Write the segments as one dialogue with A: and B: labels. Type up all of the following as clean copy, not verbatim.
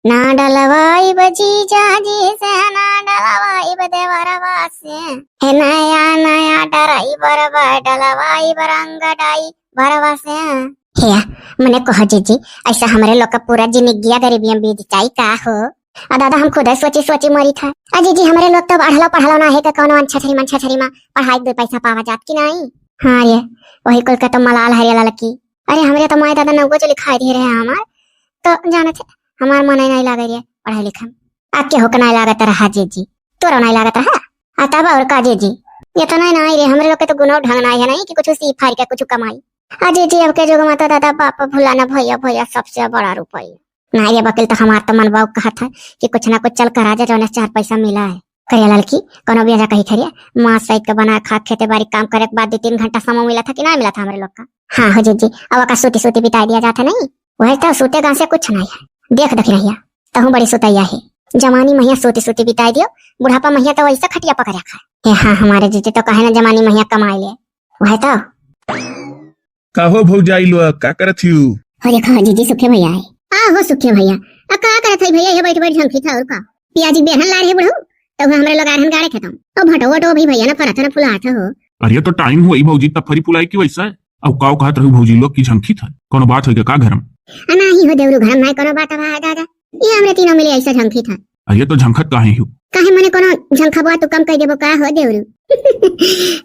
A: ना डलवाई बजी जाजी से ना डलवाई बदेवरवा से हे नया नया डराई बरबा डलवाई बरंग डाई बरवा से हे मने कह जीजी ऐसा हमारे लोग का पूरा जिंदगी गरीबियां बीत जाई का हो आ दादा हम खुद सोची सोची मरी था आ जीजी हमारे लोग तो पढ़लो ना है कौन मन छछरी में पढ़ाई दो पैसा पावा जात की नहीं। हाँ ये वही कुल का तो मलाल हरियाला लकी अरे हमारे तो माए दादा नौगो जो लिखाई दे रहे हैं हमार तो जाने थे हमार मन नहीं लगा रही पढ़ाई लिखा आपके होकर नहीं लागत रहा जीजी तोरा नहीं लागत रहा आता बा और का जीजी ये तो नहीं रे हमारे लोग के तो गुना ढंग नहीं है नहीं कि कुछ सी फाड़ के कुछ कमाई आ जीजी अब के जो माता दादा बापा भुलाना भैया भैया सबसे बड़ा रुपया नहीं ये वकील तो हमार तो मन बाबू कहा था कि कुछ ना कुछ चल कर आ जाए 4 पैसा मिला है करिया लड़की कोनो भी कही खरिया माँ सहित के बना खा खेते बारी काम करे के बाद 2-3 घंटा समय मिला था कि नहीं मिला था हमारे लोग का। हाँ हो जीजी अब का सूती बिता दिया जाता नहीं वही तो सूते गांव से कुछ नहीं है देख रहिया तहु बड़ी सुतैया है जमानी महिया सूती बिताई दियो बुढ़ापा महिया तो वैसा खटिया पकड़ रखा है। हाँ हमारे जीजी तो कहे ना जमानी महिया कमाई ले वही तो
B: काहो भौजाई लो का करत हिउ
A: हो देखो जीजी सुखे भैया है हो सुखे भैया आ का करत है भैया ये बैठ झंखी था और का पियाजी बेहन ला रहे बुढ़ऊ तो हमरे लोग आरहन गाड़े खतम अब भटो भी भैया ना फरत ना फुलात हो
B: अरे तो टाइम हुई भौजी तब फरी फुलाई की वैसा है अब काओ कहत रहू भौजी लोग की झंखी था कोनो बात होई का घरम
A: नहीं हो देवरू घर में कोनो बात बा दादा ये हमरे तीनों मिले ऐसा झंखी था
B: अरे तो झंखत काहे हिउ
A: काहे मने कोनो झंखबवा तो कम कह देबो का हो देवरू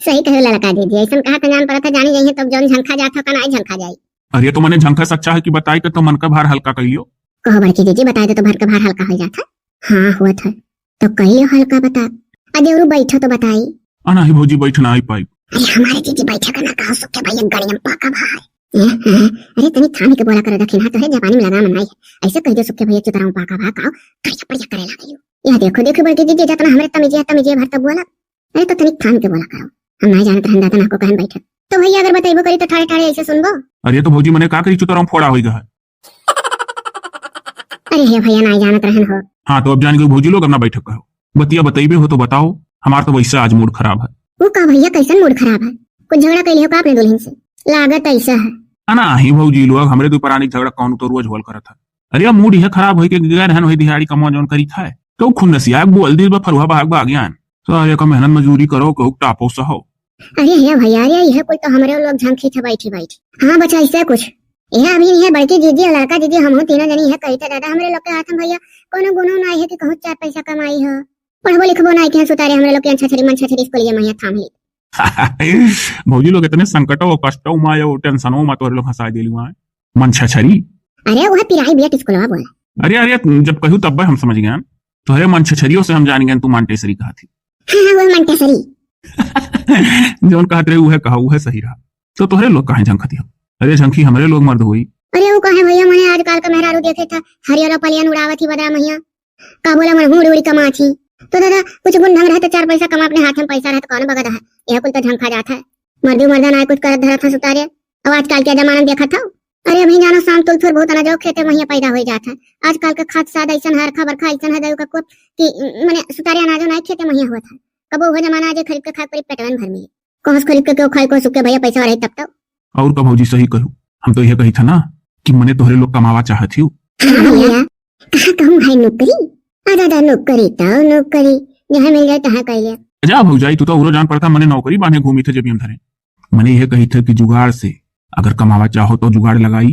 A: सही कहे लड़का दीदी ऐसा कहा त जान पड़ता जानी जाइए तब जौन झंखा जात हो का नहीं झंखा जाई
B: अरे तो मने झंखा सच्चा है कि बताई के तो मन का भार हल्का कहियो
A: कहो बड़की दीदी बताए तो भर का भार हल्का हो जाता। हाँ हुआ था तो कहियो हल्का बता देवरू बैठो तो बताई
B: नहीं भौजी बैठना आई पाई
A: अरे हमारे दीदी बैठा का ना कहो सुखे भैया गड़ियम पाका भाई अरे तनी थाने के बोला कर रखिन हां तो है जापानी में लगा मन नहीं ऐसे कह दे सुखे भैया चुतराऊ पाका भा काओ करिया पड़िया करे लगा यह देखो बड़की दीदी जतना हमरे तमीजे भर तब बोला अरे तो तनी थान के बोला करो हम नहीं जानत रहन दादा ना को कहन बैठे तो भैया अगर बताइबो करी तो ठाड़े ठाड़े ऐसे सुनबो
B: अरे तो भौजी मने का करी चुतराऊ फोड़ा होई गा
A: अरे हे भैया नहीं जानत रहन हो।
B: हाँ तो अब जान गए भौजी लोग अपना बैठक कहो बतिया बताइबे हो तो बताओ हमार तो वैसे आज मूड खराब है।
A: वो का भैया कैसन मूड खराब है कुछ झगड़ा कैली हो का अपने दुल्हन से लागत ऐसा है
B: ना ही भौजी लोग हमरे दो पुरानी झगड़ा कौन तो रोज होल करत है। अरे अब मूड यह खराब होई के गैर हन होई दिहाड़ी कमो जौन करी था तो खुन नसिया बोल दिल बा फरुहा भाग भाग्यान सारे का मेहनत मजदूरी करो कहू टापो सहो।
A: अरे हे भैया अरे यह कोई तो हमरे लोग झंखी था बैठी हाँ बच्चा ऐसा कुछ यह अभी यह बड़की दीदी लड़का दीदी हम तीनों जनी है कही था दादा हमरे लोग के हाथ में भैया कोनो गुनो नहीं है कि कहूं 4 पैसा कमाई हो पढ़बो लिखबो नहीं के सुतारे हमरे लोग के छछरी मन छछरी स्कूल ये मैया थाम ली
B: भौजी लोग इतने संकटों और कष्टों में यो टेंशनों में तो लोग हंसा देली वहां मन छछरी
A: अरे वह पिराई बेट स्कूलवा बोला
B: अरे जब कहूं तब हम समझ गए तो अरे मन छछरियों से हम जान गए तू मानटेसरी कहा थी।
A: हां वो मानटेसरी
B: जोन कहत रहे वो कहा वो है सही रहा तो तोहरे लोग काहे झंखती हो। अरे झंखी हमरे लोग मर्द हुई
A: अरे वो कहे भैया मैंने आजकल का मेहरारू देखे था हरियर पलियन उड़ावत ही बदरा मैया का बोला मैं हुड़ उड़ी कमा थी तो दादा कुछ गुण ढंग रहते 4 पैसा कमा अपने हाथ में पैसा रहता कौन बगदा है यह कुल तो झंखा जाता है मर्दी मर्दा ना कुछ करत धरत था सुतारे अब आजकल के जमाना देखा था अरे अभी जानो शाम तुल थोड़ बहुत ना जाओ खेते मैया पैदा हो जाता है आजकल का खाद साद ऐसा हर खबर खा ऐसा है दऊ का कि माने सुतारे अनाजो ना खेते मैया हुआ था कबो वो जमाना आज खरीद के खा पर पेटवन भर में कोस खरीद के खाई को सुके भैया पैसा रहे तब तो
B: और का भौजी सही कहू हम तो यह कही था ना कि मने तोहरे लोग कमावा चाहत हिउ।
A: कहां कहूं है नौकरी दादा नौकरी तो नौकरी जहां मिल जाए तहां कर ले
B: जा भौजाई तू तो औरो जान पड़ता मने नौकरी बांधे घूमी थे जब हम धरे मने यह कही था कि जुगाड़ से अगर कमावा चाहो तो जुगाड़ लगाई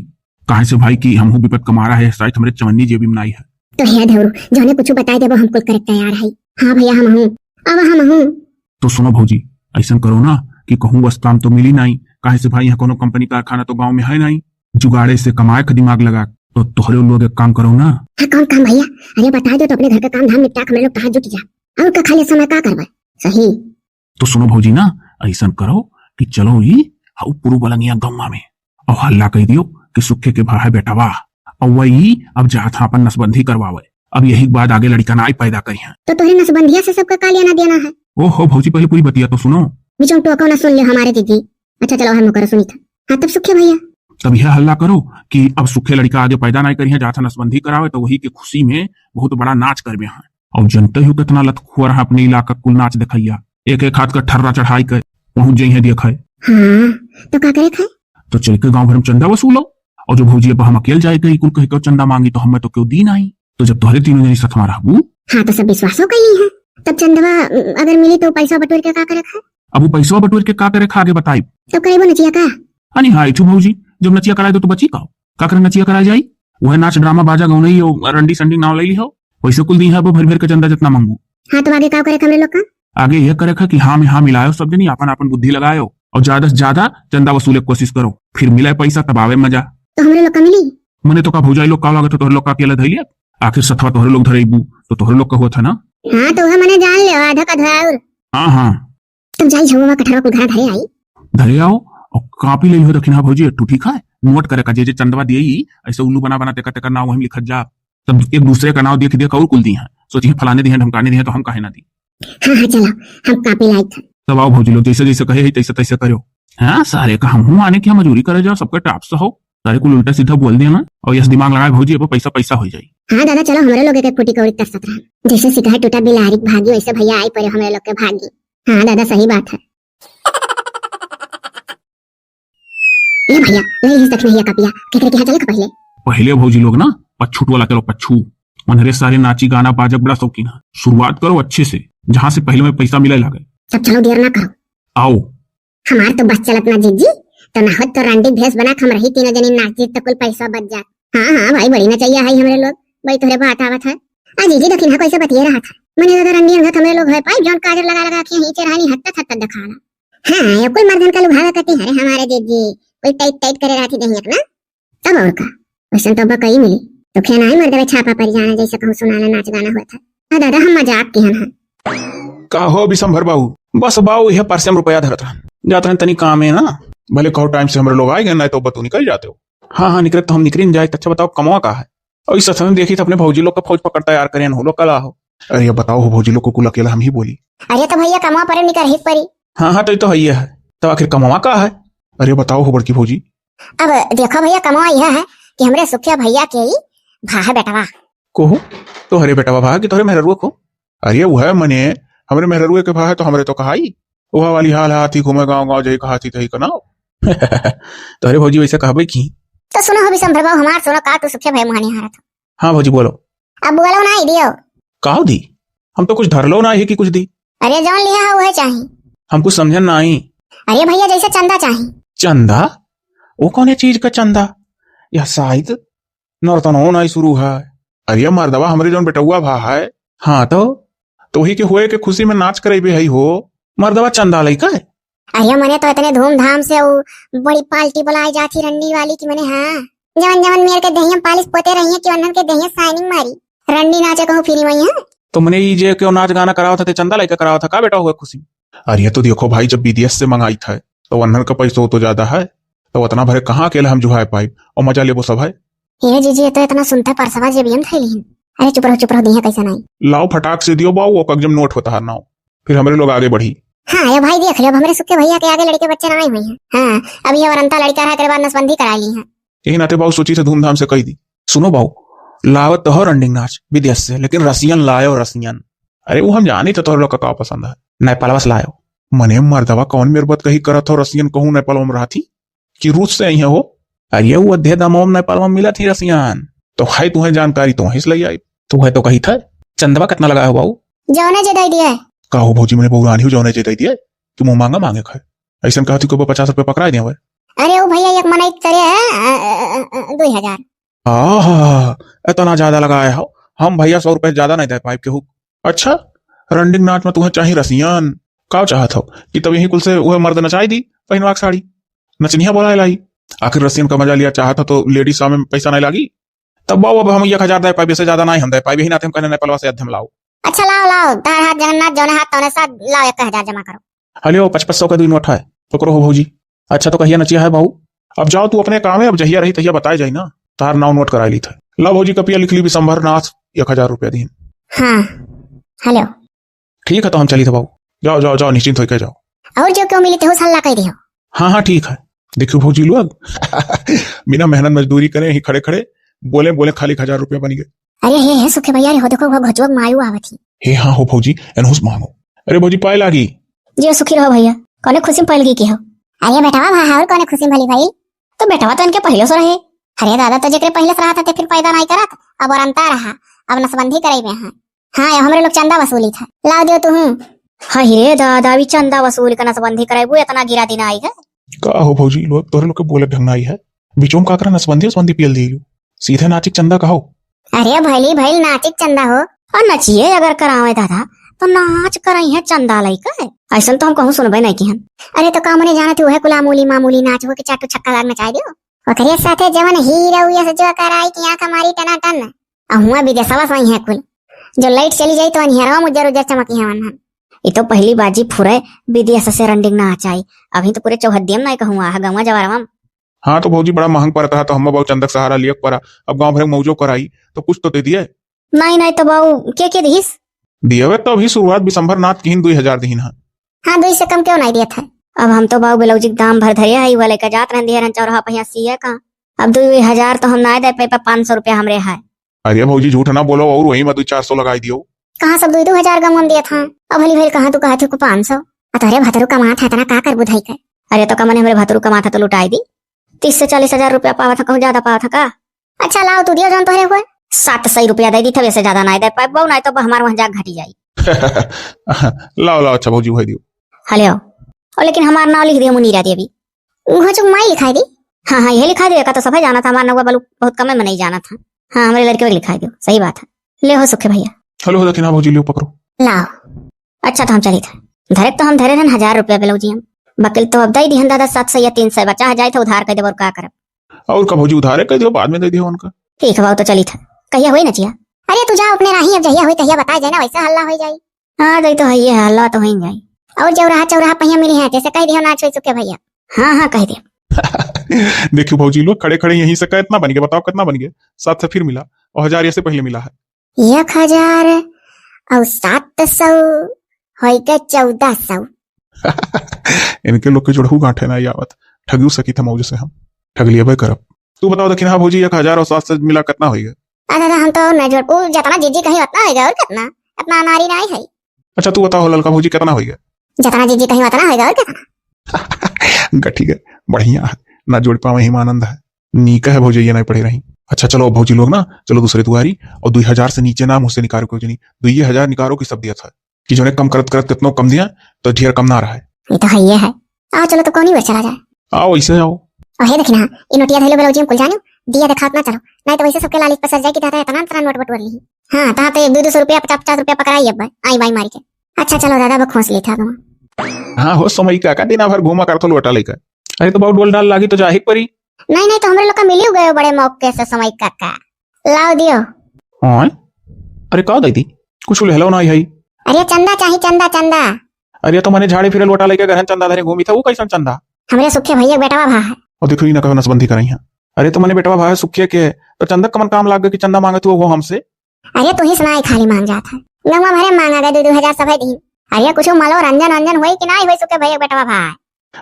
B: काहे से भाई की हमहू विपत कमा रहा है शायद हमरे चवन्नी जेबी में नहीं है
A: तो हे धौरू जोने कुछ बताए देबो हम कुल करे तैयार है। हां भैया हम हूं अब हम हूं तो
B: सुनो भौजी ऐसा करो ना कि कहूं बस काम तो मिली नहीं काहे से भाई यहाँ कोनो कंपनी कारखाना तो गांव में है नहीं जुगाड़े से कमाए का दिमाग लगा तो तोहरे लोग एक काम करो ना।
A: हाँ कौन काम भैया अरे बता दो तो अपने घर का काम धाम निपटा के हम लोग कहाँ जुट जा और का खाली समय का करबे सही
B: तो सुनो भौजी ना ऐसा करो कि चलो ही हाउ पुरु बलंगिया गम्मा में और हल्ला कह दियो कि सुखे के भाई बेटवा और वही अब जात अपन नसबंदी करवावे अब यही बात आगे लड़का ना पैदा करी है
A: तो तोहरे नसबंदिया से सबका का लेना देना है।
B: ओहो भौजी पहले पूरी बतिया तो सुनो
A: बीचों टोको ना सुन ले हमारे दीदी अच्छा चलो हम करो सुनी था हाँ तब सुखे भैया
B: तब यह हल्ला करो कि अब सुखे लड़का आगे पैदा नहीं करी है जाता नसबंदी करावे तो वही के खुशी में बहुत बड़ा नाच करबे हैं और जनते हो कितना लतखुआ रहा अपने इलाका कुल नाच दिखाइया एक एक हाथ का ठर्रा चढ़ाई कर पहुंच जाई है देखे।
A: हाँ तो क्या करे खाए
B: तो चल के गाँव भर में चंदा वसूलो और जो भौजी अब हम अकेले जाए कुल कह चंदा मांगी तो हमें तो क्यों दी नहीं तो जब तोहरे तीनों जनी सथवा रहबू,
A: हाँ तो सब विश्वासो कैली है। तब चंदवा अगर मिली तो पैसा बटोर के का करे खा।
B: अब वो पैसा बटोर के का करे खा आगे बताई।
A: तो करेबो नचिया का।
B: अनी हाँ छू भौजी, जब नचिया कराए तो बची का करे नचिया कराए जाई। वह नाच ड्रामा बाजा गौनई और रंडी संडी नाव ले ली हो, वैसे कुल दी है वो भर भर के चंदा जितना मांगू।
A: हाँ तो आगे का करे हमरे लोग का।
B: आगे यह करे कि हाँ में हाँ मिलायो, सब जनी अपन अपन बुद्धि लगायो और ज्यादा से ज्यादा चंदा वसूले की कोशिश करो, फिर मिले पैसा तब आवे मजा।
A: तो हमरे लोग का मिली।
B: मने तो का भौजाई लोग का लागत तोहरे लोग का अकेला धैलिया, आखिर सथवा तोहरे लोग धरेबू तो तोहरे लोग का हुआ था ना।
A: हाँ तो वह मने जान ले आधा का धराउर।
B: हाँ हाँ
A: तुम जाई झुआ कठरवा को घर धरे आई।
B: धरे आओ और कापी ले लियो रखिन। हाँ भौजी एक ठीक है, नोट करे का जे चंदवा दिए ऐसे उल्लू बना बना तेका नाव वहीं लिखत जा, तब एक दूसरे का नाव देख दिया और कुल दी है, सोचिए फलाने दिए ढमकाने दिए तो हम काहे ना दी।
A: हाँ हाँ चलो हम कापी लाई था।
B: तब आओ भौजी लोग जैसे जैसे कहे तैसे तैसे करो। हाँ सारे का हम आने की मजूरी करे जाओ, सबका टाप से हो, सारे को उल्टा सीधा बोल दिया ना और यस दिमाग लगाए भौजी अब पैसा पैसा हो जाए।
A: हाँ दादा चलो हमारे लोग एक फुटी कौड़ी तरसत रहा, जैसे सिकहा टूटा बिलारी भागी वैसे भैया आई पर हमारे लोग के भागी। हाँ दादा सही बात है। ये भैया ले इस तक नहीं कपिया केकरे के चले पहले।
B: पहले भौजी लोग ना पच्छूट वाला चलो पच्छू, उन्हें सारे नाची गाना बाजक बड़ा शौकीन है, शुरुआत करो अच्छे से जहाँ से पहले में पैसा मिले लगे।
A: सब चलो देर ना करो।
B: आओ
A: हमार तो बस चलत ना जीजी, तो ना हो तो रंडी भेस बना हम रही तीनों जनी नाच जीत तो कुल पैसा बच जाए। हाँ हाँ भाई बड़ी नचैया है हमरे लोग, भाई तोहरे बात आवत है। आ जीजी दखिन कैसे बतिए रहा था, मने दादा रंडी अंगत हमरे लोग है पाई जौन काजर लगा लगा के हीचे रहनी हत्ता हत्ता दिखाना। हाँ ये कोई मर्दन का लुभावा करती है हमारे जीजी, कोई टाइट टाइट करे रहती नहीं ना। तब और का वैसे तो बकई मिली तो खेना है मर्दवे छापा पर जाना जैसे कहूँ सुनाना नाच गाना हुआ था। हाँ दादा हम मजाक के हैं।
B: का हो बिसंभर बाबू, बस बाबू यह परसम रुपया धरत रहा जाता है तनी काम है ना, भले कहो टाइम से हमारे लोग आए गए ना तो बतू निकल जाते हो। हाँ हाँ निकले तो हम निकल जाए। अच्छा बताओ कमवा का है। और इस समय देखी तो अपने भौजी लोग का फौज पकड़ तैयार करें हो लोग कला हो। अरे बताओ हो भौजी लोग को कुल अकेला हम ही बोली।
A: अरे तो भैया कमवा पर निकर हित परी।
B: हाँ हाँ तो है है तो आखिर कमवा का है। अरे बताओ हो बड़की भौजी।
A: अब देखो भैया कमवा यह है कि हमरे सुखिया भैया के ही भा है बेटवा
B: को हो तो हरे बेटवा भा कि तोहरे मेहरुआ को। अरे वो है मने हमरे मेहरुए के भा है तो हमरे तो कहा ही वह वाली हाल हाथी घूमे गाँव गाँव जही कहा थी तही का नाव। तो अरे भौजी वैसे कहबे की।
A: तो सुनो हो बिसंभर बाबू हमार सुनो का तू सुखिया भाई मुहानी हारा था।
B: हाँ भौजी बोलो।
A: अब बोलो ना दियो
B: काहो दी, हम तो कुछ धरलो ना ही कि कुछ दी।
A: अरे जौन लिया है वह चाहिए।
B: हम कुछ समझन ना आई।
A: अरे भैया जैसे चंदा चाहिए।
B: चंदा वो कौन चीज का चंदा, यह शायद नौरतन हो ना शुरू है। अरे मर्दवा हमरे जौन बेटुआ भा है। हाँ तो ही के हुए के खुशी में नाच करे भी हो मर्दवा चंदा लइका है।
A: अरे मने तो इतने धूमधाम से वो बड़ी पार्टी बुलाई जाती रंडी वाली की मने। हाँ जवन जवन मेरे के दहिया पालिश पोते रही है कि उन्हन के दहिया शाइनिंग मारी रंडी नाचे कहूँ फिरी वही है।
B: तो मने ये जे क्यों नाच गाना करावा था चंदा लइका करावा था का बेटा हुआ खुशी। अरे तो देखो भाई जब विदेश से मंगाई था तो वन्हन का पैसा तो ज्यादा है तो उतना भरे कहाँ अकेला हम जुहाए पाई और मजा ले वो सब है।
A: ये जीजी तो इतना सुनता परसवा जे भी हम थैली। अरे चुप रहो दिया कैसा नहीं।
B: लाओ फटाक से दियो बाऊ वो कगजम नोट होता है नाव, फिर हमारे लोग आगे बढ़ी।
A: हाँ ये भाई देख लो हमारे सुखे भैया के आगे लड़के बच्चे ना हुई हैं। हाँ अब ये वरंता लड़का है तेरे बाद नसबंदी करा ली है।
B: यही नाते बाऊ सोची से धूमधाम से कही दी। सुनो बाऊ लावत तो हो रंडिंग नाच विदेश से, लेकिन रसियन लायो रसियन। अरे वो हम जानी तो तोहर लोग का पसंद है। नेपालवा से लायो। मने मर्दवा कौन मेरे बात कही करत हो रसियन कहूँ नेपाल में रहा थी कि रूस से आई है हो। अरे वो अधे दामों में नेपाल में मिला थी रसियन तो है तुम्हें जानकारी तो इसलिए आई तो है तो कही था। चंदवा कितना लगा है बाऊ।
A: जौने जे दे दिया है।
B: कहो भौजी मैंने बहुरानी जौने जे दे दिया कि मुंह मांगा मांगे खाए ऐसा कहती को 50 रुपए पकड़ा दिया।
A: अरे वो भैया एक मनाई करे है 2000।
B: हाँ इतना ज्यादा लगाया हो, हम भैया 100 रुपए ज्यादा नहीं दे पाइप के हुक। अच्छा रंडिंग नाच में तुम्हें चाहिए रसियन का चाहत हो कि तब यही कुल से वह मर्द नचाई दी पहनवा साड़ी नचनिया बोला लाई। आखिर रसियन का मजा लिया चाहता तो लेडीज सामने में पैसा नहीं लगी तब बाबू अब हम 1000 दे पाइप से ज्यादा नहीं हम दे पाइप यही नाते हम कहने नेपालवा से अध्यम लाओ।
A: अच्छा लाओ तार हाथ जगन्नाथ जौने हाथ तौने साथ लाओ 1000 जमा करो।
B: हलो 500 का 2 नोट है पकड़ो हो भौजी। अच्छा तो कहिया नचिया है बाबू अब जाओ तू अपने काम है, अब जहिया रही तहिया बताए जाई ना तार नाव नोट करा ली था। ला भौजी कपिया लिख ली बिसंभर नाथ 1000 रुपया दी।
A: हाँ हेलो
B: ठीक है तो हम चली थे बाबू। जाओ जाओ जाओ निश्चिंत होकर जाओ।
A: और जो क्यों मिली थे उस हल्ला कह दियो।
B: हाँ हाँ ठीक है। देखियो भौजी लोग बिना मेहनत मजदूरी करे ही खड़े खड़े बोले बोले खाली 1000 रुपया बन गए।
A: अरे हे सुखे भैया रे हो देखो वो घचुआ मायू आवत ही।
B: हे हाँ हो भौजी एनहुस मांगो। अरे भौजी पाए लागी
A: जी सुखी रहो भैया कौने खुशी में पहल की हो। अरे बेटावा भाई और कौने खुशी में भली भाई तो बेटावा तो इनके पहले से रहे। अरे दादा तो जेकरे पहले से रहा था फिर पैदा नहीं करा अब और अंता रहा अब नसबंदी करे में है। हाँ हमरे लोग चंदा वसूली था, लाओ दियो तू। हाँ रे दादा भी चंदा वसूल का नसबंदी करे वो इतना गिरा दिन आई है।
B: का हो भौजी लोग तोरे लोग के बोले ढंग आई है, बिचों का करा नसबंदी उसबंदी पियल दी सीधे नाचिक चंदा कहो।
A: अरे भैली भैल नाचिक चंदा हो और नचिए अगर करावे दादा तो नाच कराई है चंदा लाई का ऐसा तो हम कहूँ सुनबे नहीं की हम। अरे तो का मने जाना तू है कुला मूली मामूली नाच हो के चाटू छक्का लाग नचाई दियो ओकरे साथे जवन हीरो ये से जो कराई की आंख हमारी टना टन हुआ विदेशवा सही है कुल जो लाइट चली जाई तो अंधेरा मुजर उजर चमकी है वन। ये तो पहली बाजी फुरे विदेश से रंडिंग ना आचाई, अभी तो पूरे चौहद्दियम नहीं कहूँ आ गवा जवारवा।
B: हाँ तो भौजी बड़ा महंग पड़ता है तो हम बहुत चंदक सहारा लियक पड़ा, अब गांव भर मौजो कराई तो कुछ तो दे दिए।
A: नहीं नहीं तो बाऊ के दिस
B: दिए हुए तो अभी शुरुआत दिसंबर नाथ की 2000 दीन है।
A: हाँ 2 से कम क्यों नहीं दिया था। अब हम तो बाऊ ब्लाउज दाम भर धरिया है वाले का जात रह दिया चौराहा पहिया सीए का, अब 2000 तो हम ना दे पे 500 रुपया हमरे है।
B: अरे भौजी झूठ ना बोलो और वही में 400 लगाई दियो।
A: कहाँ सब 2-2 गम हम दिया था। अब भली भली कहाँ तू कहा थे 500 अतरे भतरू कमा था इतना का कर बुधाई कर। अरे तो कमने हमरे भतरू कमा था तो लुटाई दी 30 से 40 हजार रुपया पावा था, कहूँ ज्यादा पावा था का। अच्छा लाओ तू दियो जान तोहरे हुए 700 रुपया दे दी था, वैसे ज्यादा नहीं दे पाए बहु नहीं तो हमारे वहाँ जाग घटी जाई।
B: लाओ लाओ अच्छा भौजी वही दियो।
A: हले और लेकिन हमारा नाम लिख दिया मुनीरा देवी वहाँ चुक माई लिखाई दी। हाँ हाँ यही लिखा दिया का तो सफाई जाना था, हमारा नौवा बलू बहुत कम में नहीं जाना था। हाँ हमारे लड़के को लिखाई दो सही बात है। ले हो सुखे भैया
B: हेलो दक्षिणा भौजी लियो पकड़ो
A: लाओ। अच्छा तो हम चली था धरे तो हम धरे थे 1000 रुपया ब्लाउजी हम बकिल तो अब दई दी 700 या 300 बचा जाए तो उधार कर दे और का करब।
B: और का भौजी उधारे कर दियो बाद में दे दियो उनका।
A: ठीक है तो चली था कहिया हुई ना चिया। अरे तू जा अपने राही अब जहिया हुई तहिया बताए जाए ना वैसा हल्ला हो जाए। हाँ दई तो है हल्ला तो हो जाए और चौराहा पहिया मिली है जैसे कह दियो नाच सुखे भैया। हाँ हाँ कह दियो।
B: देखियो भौजी लोग खड़े खड़े यहीं से कितना बन गया बताओ कितना बन गया। 7 से फिर मिला और 1000 से पहले मिला है
A: 1000 और 700 होई के 1400।
B: इनके लोग के जोड़ू गांठे ना आवत ठगियो सकी था मौज से हम ठग लिया भाई करब। तू बताओ दक्षिणा भौजी 1000 और 700 मिला कितना हो गया।
A: अरे हम तो न जोड़ उ जितना जीजी कहीं उतना होगा और कितना अपना नारी नहीं है।
B: अच्छा तू बताओ ललका भौजी कितना हो गया।
A: जितना जीजी कहीं उतना होगा और कितना।
B: ठीक है बढ़िया है ना जोड़ पावे हिमानंद है नीका है भौजी ये नहीं पढ़े रही। अच्छा चलो भौजी लोग ना चलो दूसरे दुआरी और 2000 से नीचे ना मुझसे निकालो क्यों नहीं 2000 निकालो की सब दिया था कि जो ने कम करत करत कितना कम दिया तो ढेर कम ना रहा है।
A: ये तो है ये है। आओ चलो तो कौन ही चला जाए।
B: आओ ऐसे आओ
A: और हे देखना इन नोटिया थैले ब्लाउज में कुल जानो दिया दिखात ना चलो नहीं तो वैसे सबके लालिच पर सर जाए कि दादा इतना नोट बटोर ली। हाँ ता तो 200 रुपया 50 रुपया पकड़ाई अब आई बाई मारी के। अच्छा चलो दादा वो खोस ली था तुम।
B: हाँ हो समय का दिन भर घूमा कर तो लोटा लेकर। अरे तो बहुत डोल डाल लागी तो जाहिक परी।
A: नहीं तो हमरे लोग का मिली गए बड़े मौके से समय काका लाओ दियो।
B: हाँ अरे का दी कुछ हेलो ना है।
A: अरे चंदा चाहिए चंदा चंदा।
B: अरे तो मैंने झाड़े फिरे लोटा लेके गहन चंदा धरे घूमी था वो कैसा चंदा।
A: हमरे सुखे भैया बेटा भा है
B: और देखो ही ना कहो नसबंदी कराई है। अरे तो मैंने बेटा भाई सुखे के तो चंदा कमन काम लाग गए कि चंदा मांगे तू वो हमसे।
A: अरे तू ही सुनाई खाली मांग जाता गंगा भरे मांगा गए 2000 सब दी। अरे कुछ malo रंजन रंजन हुई कि नहीं हुई सुखे भैया बेटा भाई।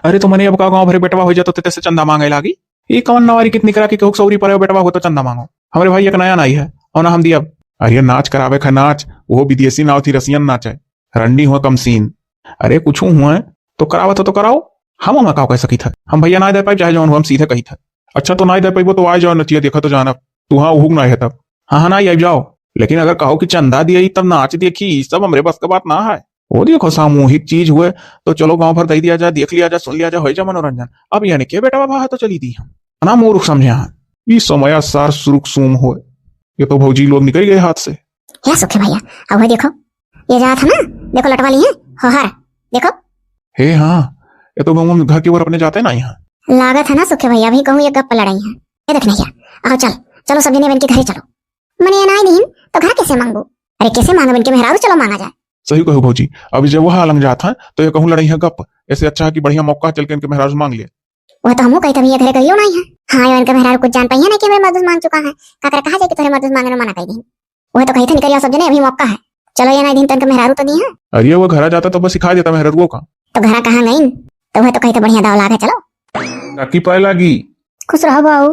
B: अरे तो मैंने अब का गांव भरे बेटवा हो जाए तो तेरे से चंदा मांगे लागी ये कौन नवारी कितनी करा कि कहू सौरी पर बेटवा हो तो चंदा मांगो। हमारे भाई एक नया नाई है और ना हम दिया। अरे नाच करावे खा नाच वो विदेशी नाव थी रसियन नाच है रंडी हुआ कम सीन। अरे कुछ हुआ तो करावा तो कराओ हम हमें कहा कह सकी था हम भैया ना दे पाए चाहे जो हम सीधे कही था। अच्छा तो ना दे पाइबो तो आ जाओ नचिया देखा तो जाना तू हाँ उहुक ना है तब हाँ ना आई जाओ। लेकिन अगर कहो कि चंदा दिया तब नाच देखी सब हमरे बस का बात ना है। वो देखो सामूहिक चीज हुए तो चलो गांव भर दे दिया जाए देख लिया जाए सुन लिया जाए हो जाए मनोरंजन। अब यानी के बेटा बाबा है तो चली दी हम ना मूर्ख समझे ये समय सार सुरुख सूम हो। ये तो भौजी लोग निकल गए हाथ से।
A: क्या सुखे भैया अब देखो ये जा था ना देखो लटवाली है होहर देखो।
B: हे हाँ ये तो घर की ओर अपने जाते ना यहाँ
A: लागत है ना सुखे भैया अभी कहूँ ये गप लड़ाई है। ये देख नहीं आओ चल चलो सब जने बन के घर चलो मने ना नहीं तो घर कैसे मांगो। अरे कैसे मांगो बन के मेहरारू चलो मांगा जाए।
B: सही कहू भौजी अभी जब वहां लंग जाता है तो ये कहूँ लड़ाई है गप ऐसे अच्छा है कि बढ़िया मौका चल के इनके मेहरारू मांग लिया।
A: वो तो हमू कही तभी घर कहियो नहीं है। हाँ ये इनका मेहरारू कुछ जान पाई है ना कि मेरे मदद मांग चुका है काकर कहा जाए कि तेरे मदद मांगने मना कही दी। वो तो कही थे निकल सब जने अभी मौका है चलो ये ना दिन तो इनका मेहरारू तो नहीं है।
B: अरे वो घर जाता तो बस सिखा देता मेहरारू का
A: तो घर कहाँ गई तो वह तो कही तो बढ़िया दाव लागे चलो
B: की पाए लागी
A: खुश रहो बाबू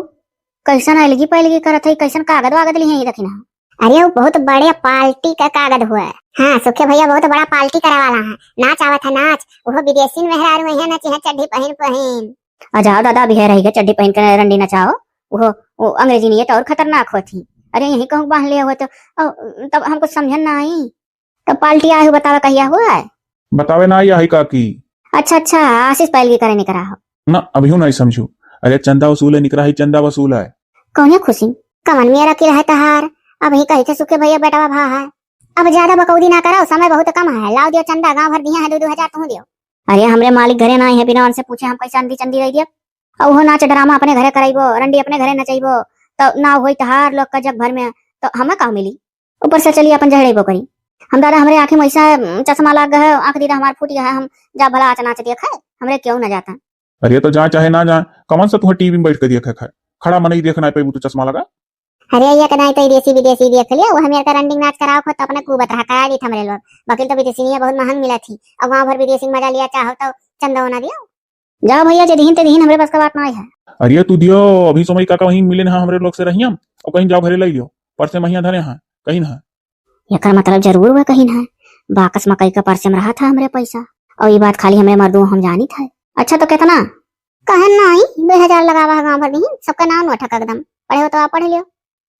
A: कैसन आएगी पहले करत है कैसन कागज वागज ली है देखना। अरे वो बहुत बड़े पार्टी का कागज हुआ है। हाँ सुखे भैया बहुत बड़ा पार्टी करे वाला है नाच आवत है नाच वो विदेशी मेहरारू है ना चाहे चड्डी पहन आ जाओ दादा अभी है रही चड्डी पहन कर रंडी नचाओ वो अंग्रेजी नहीं और खतरनाक होती अरे यही कहूँ बांध लिया हुआ तो तब हमको समझन ना आई। तब पाल्टी आए हो बतावा कहिया हुआ है।
B: बतावे ना आई काकी।
A: अच्छा आशीष पहल की करे नहीं करा हो
B: ना अभी नहीं समझू। अरे चंदा वसूल है, निकरा ही चंदा वसूल है।
A: कौन है खुशी कमन मेरा की रहे तहार। अब ही कही थे सुखे भैया बेटा भा है। अब ज्यादा बकौदी ना कराओ, समय बहुत कम है। लाओ दियो चंदा, गांव भर दिया है 2-2 हजार तुम दियो। अरे हमरे मालिक घरे ना है, बिना उनसे पूछे हम कैसे अंधी चंदी रह दिया। अब वो नाच ड्रामा अपने घरे कराइबो, रंडी अपने घरे नचैबो, तो ना होई तहार लोग का जग भर में तो हमें का मिली। ऊपर से चलिए अपन झगड़ेबो करी। हम दादा हमारे आंखें में ऐसा चश्मा लग गया है, आंख दीदा हमार फूट गया है। हम जा भला आच नाच देखा है, हमरे क्यों ना जाता।
B: अरे तो जा चाहे ना जा, कमन से तुम्हें टीवी में बैठ कर देखा है, खड़ा मन ही देखना पे तो चश्मा लगा।
A: अरे ये कदाई तो देसी विदेशी देख लिया। वो हमें रंडिंग मैच कराओ खुद तो अपने को बता करा दी हमरे लोग। वकील तो विदेशी नहीं है, बहुत महंग मिला थी। अब वहां भर विदेशी मजा लिया चाहो तो चंदा होना दियो। जाओ भैया जे दीन ते दीन, हमरे बस का बात नहीं है।
B: अरे तू दियो अभी समय का वहीं मिले ना हमारे लोग से रही हम, और कहीं जाओ घरे ले लियो। पर से महिया धरे हैं कहीं ना।
A: ये मतलब जरूर हुआ कहीं ना। बाकस मकई का परसे में रहा था हमरे पैसा, और ये बात खाली हमरे मर्दों हम जानी था। अच्छा तो कितना कहन नहीं 2,000 लगावा गाँव भर दीन, सबका नाम नोट एकदम। पढ़े हो तो आप पढ़ लियो।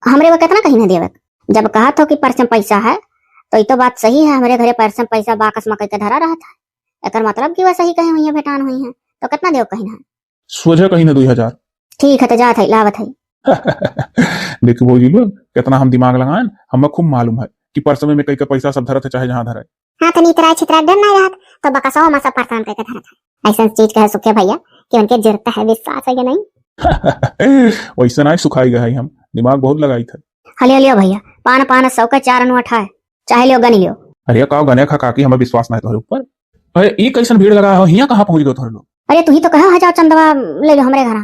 A: हमरे वो कितना कहीं ना देवे। जब कहा था कि परसे में पैसा है तो ये तो बात सही है। हमारे घरे परसे में पैसा बाकस मकई का धरा रहा था। एक मतलब की वह सही कहीं हुई है, भेटान हुई है तो कितना देव कहीं ना।
B: सोझे कहीं ना 2,000।
A: ठीक है तो जात है लावत है।
B: देखो भौजी लोग कितना हम दिमाग लगाए, हमें खूब मालूम है कि परसों में कई का पैसा सब धरत है चाहे जहाँ धरे।
A: हाँ तो नीतरा छितरा डर नहीं रहा तो बकसो में सब परसान करके धरा था। ऐसा चीज का है सुखे भैया कि उनके जरूरत है, विश्वास है या नहीं।
B: वैसे ना सुखाई गए हम, दिमाग बहुत लगाई थे।
A: हलियो लियो भैया, पान पान 100 का 4 अनु 8 है, चाहे लियो गनी लियो।
B: अरे का गने खा काकी, हमें विश्वास नहीं तुम्हारे ऊपर। अरे ये कैसन भीड़ लगा है, यहाँ कहाँ पहुंच गए तुम्हारे लोग।
A: अरे तू ही तो कहा जाओ चंदवा ले लो हमरे घर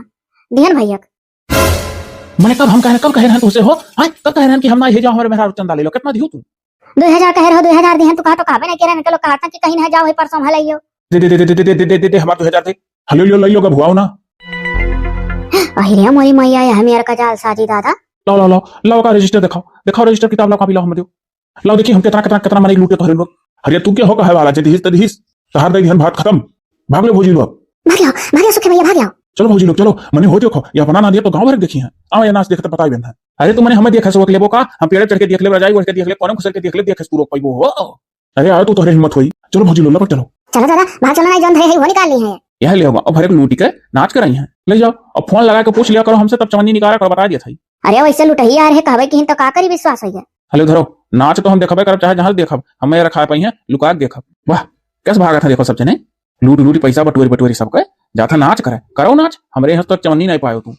A: दिहन भैया।
B: मैंने कब कह रहे हैं तुमसे हो, कब कह रहे हैं कि हम ना ये जाओ हमारे मेहरा चंदा ले लो। कितना दियो तुम?
A: 2,000 कह रहे हो, 2,000 दिहन तो कहा तो कहबे नहीं कह रहे हैं। लोग कहता कि कहीं ना जाओ है परसों भलाइयो।
B: दे दे दे दे दे दे दे दे हमारे 2,000 दे। हलो लियो लियो भुआओ ना।
A: अरे मोरी मैया है मेरा का जाल साजी दादा।
B: लाओ लाओ लाओ लाओ का रजिस्टर दिखाओ, दिखाओ रजिस्टर किताब लाओ, कॉपी लाओ हम दियो। लाओ देखिए हम कितना कितना कितना मनी लूटे तो लोग। अरे तू क्या हो कहे वाला जदीस तदीस सहार दे दिहन भात खत्म। भाग लो भौजी लोग,
A: भाग सुखे भैया भाग जाओ।
B: चलो भौजी लोग चलो, मने हो देखो या बना ना दिया तो गांव भर देखी है। आओ ये नाच देखते पता ही बंद है। अरे तुमने हमें देखा सोक लेबो का, हम पेड़ चढ़ के देख ले, रजाई ओढ़ के देख ले, कोने खुसर के देख ले, देखे तू रोक पाइबो हो। अरे आओ तू तो हिम्मत होई। चलो भौजी लोग लपट चलो।
A: चलो दादा भाग चलो, नहीं जोन है वो निकालनी है।
B: यह ले होगा और भरे को लूटी के नाच कर आई है, ले जाओ और फोन लगा के पूछ लिया करो हमसे, तब चमनी निकाला कर बता दिया था।
A: अरे वैसे लुटही आ रहे कहवे कि तो का करी विश्वास होई है।
B: हेलो धरो नाच तो हम देखबे करब चाहे जहां देखब, हमें रखा पाई है लुका के देखब। वाह कैसे भागा था देखो सब जने, लूट लूटी पैसा बटोरी बटोरी सबके जाता नाच करे करो नाच। हमरे यहाँ तो चमनी नहीं पायो तू।